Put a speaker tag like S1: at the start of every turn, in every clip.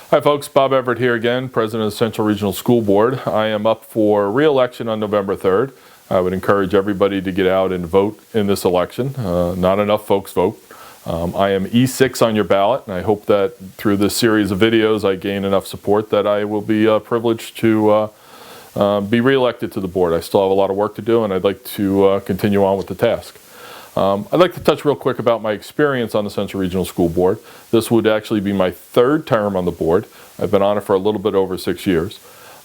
S1: Hi folks, Bob Everett here again, President of the Central Regional School Board. I am up for re-election on November 3rd. I would encourage everybody to get out and vote in this election. Not enough folks vote. I am E6 on your ballot, and I hope that through this series of videos I gain enough support that I will be privileged to be re-elected to the board. I still have a lot of work to do, and I'd like to continue on with the task. I'd like to touch real quick about my experience on the Central Regional School Board. This would actually be my third term on the board. I've been on it for a little bit over 6 years.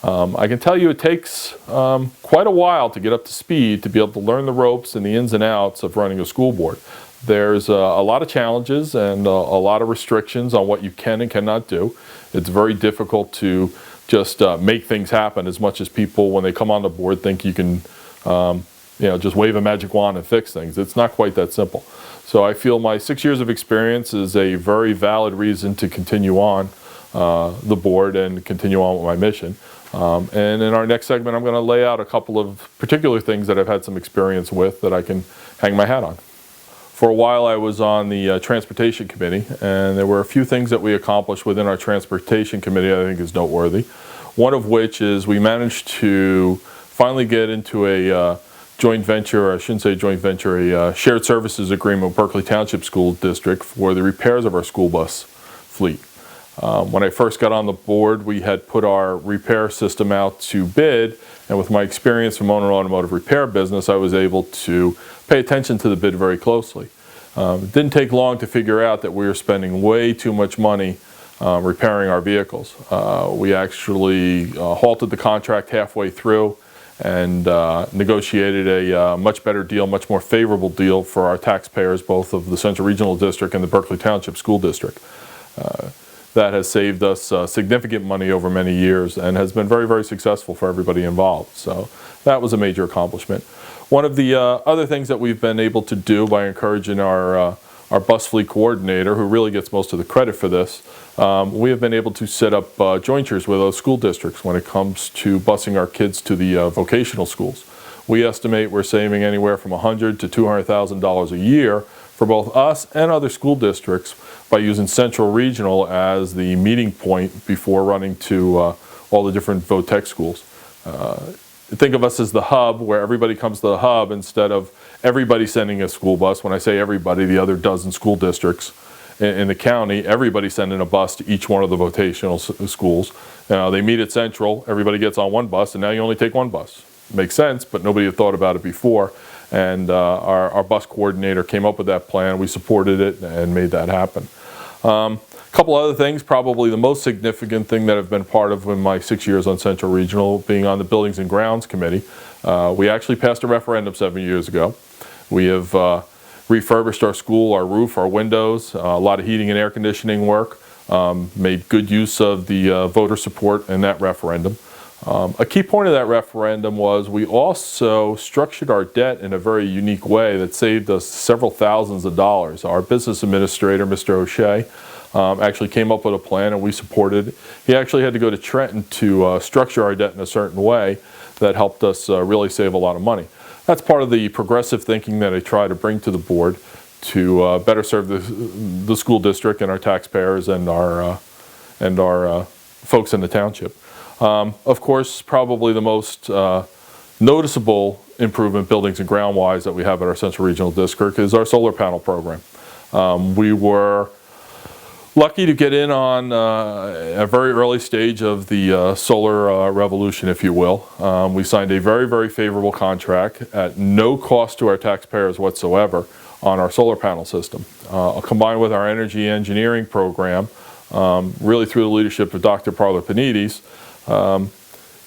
S1: I can tell you it takes quite a while to get up to speed to be able to learn the ropes and the ins and outs of running a school board. There's a lot of challenges and a lot of restrictions on what you can and cannot do. It's very difficult to just make things happen as much as people, when they come on the board, think you can just wave a magic wand and fix things. It's not quite that simple. So I feel my 6 years of experience is a very valid reason to continue on the board and continue on with my mission. And in our next segment, I'm going to lay out a couple of particular things that I've had some experience with that I can hang my hat on. For a while, I was on the Transportation Committee, and there were a few things that we accomplished within our Transportation Committee I think is noteworthy. One of which is we managed to finally get into a joint venture, or I shouldn't say joint venture, a shared services agreement with Berkeley Township School District for the repairs of our school bus fleet. When I first got on the board, we had put our repair system out to bid, and with my experience from owning an automotive repair business, I was able to pay attention to the bid very closely. It didn't take long to figure out that we were spending way too much money repairing our vehicles. We actually halted the contract halfway through and negotiated a much better deal, much more favorable deal for our taxpayers, both of the Central Regional District and the Berkeley Township School District. That has saved us significant money over many years and has been very, very successful for everybody involved. So that was a major accomplishment. One of the other things that we've been able to do by encouraging our bus fleet coordinator, who really gets most of the credit for this, we have been able to set up jointures with those school districts when it comes to busing our kids to the vocational schools. We estimate we're saving anywhere from $100,000 to $200,000 a year for both us and other school districts by using Central Regional as the meeting point before running to all the different VOTEC schools. Think of us as the hub, where everybody comes to the hub instead of everybody sending a school bus. When I say everybody, the other dozen school districts in the county, everybody sending a bus to each one of the vocational schools. They meet at Central, everybody gets on one bus, and now you only take one bus. Makes sense, but nobody had thought about it before. And our bus coordinator came up with that plan. We supported it and made that happen. A couple other things, probably the most significant thing that I've been part of in my 6 years on Central Regional, being on the Buildings and Grounds Committee. We actually passed a referendum 7 years ago. We have refurbished our school, our roof, our windows, a lot of heating and air conditioning work, made good use of the voter support in that referendum. A key point of that referendum was we also structured our debt in a very unique way that saved us several thousands of dollars. Our business administrator, Mr. O'Shea, actually came up with a plan, and we supported it. He actually had to go to Trenton to structure our debt in a certain way that helped us really save a lot of money. That's part of the progressive thinking that I try to bring to the board to better serve the school district and our taxpayers and our folks in the township. Of course, probably the most noticeable improvement, buildings and ground-wise, that we have at our Central Regional District is our solar panel program. We were lucky to get in on a very early stage of the solar revolution, if you will. We signed a very, very favorable contract at no cost to our taxpayers whatsoever on our solar panel system. Combined with our energy engineering program, really through the leadership of Dr. Parler Panides,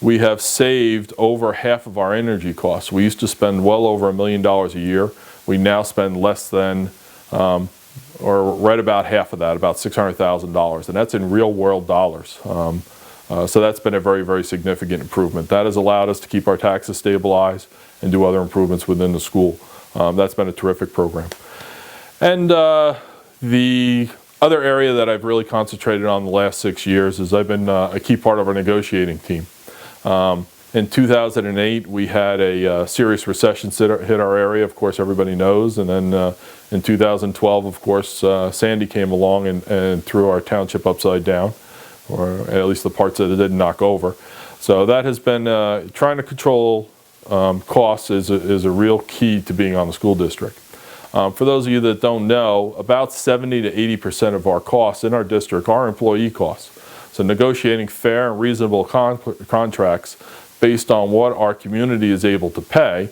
S1: we have saved over half of our energy costs. We used to spend well over $1 million a year. We now spend less than, or right about half of that, about $600,000, and that's in real world dollars. So that's been a very, very significant improvement. That has allowed us to keep our taxes stabilized and do other improvements within the school. That's been a terrific program. And the other area that I've really concentrated on the last 6 years is I've been a key part of our negotiating team. In 2008, we had a serious recession hit our area, of course everybody knows, and then in 2012, of course, Sandy came along and threw our township upside down. or at least the parts that it didn't knock over. So that has been, trying to control costs is a real key to being on the school district. For those of you that don't know, about 70 to 80% of our costs in our district are employee costs. So negotiating fair and reasonable contracts based on what our community is able to pay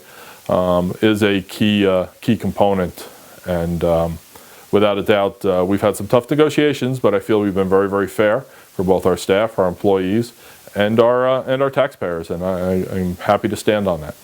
S1: is a key component. And without a doubt, we've had some tough negotiations, but I feel we've been very, very fair for both our staff, our employees, and our taxpayers. And I'm happy to stand on that.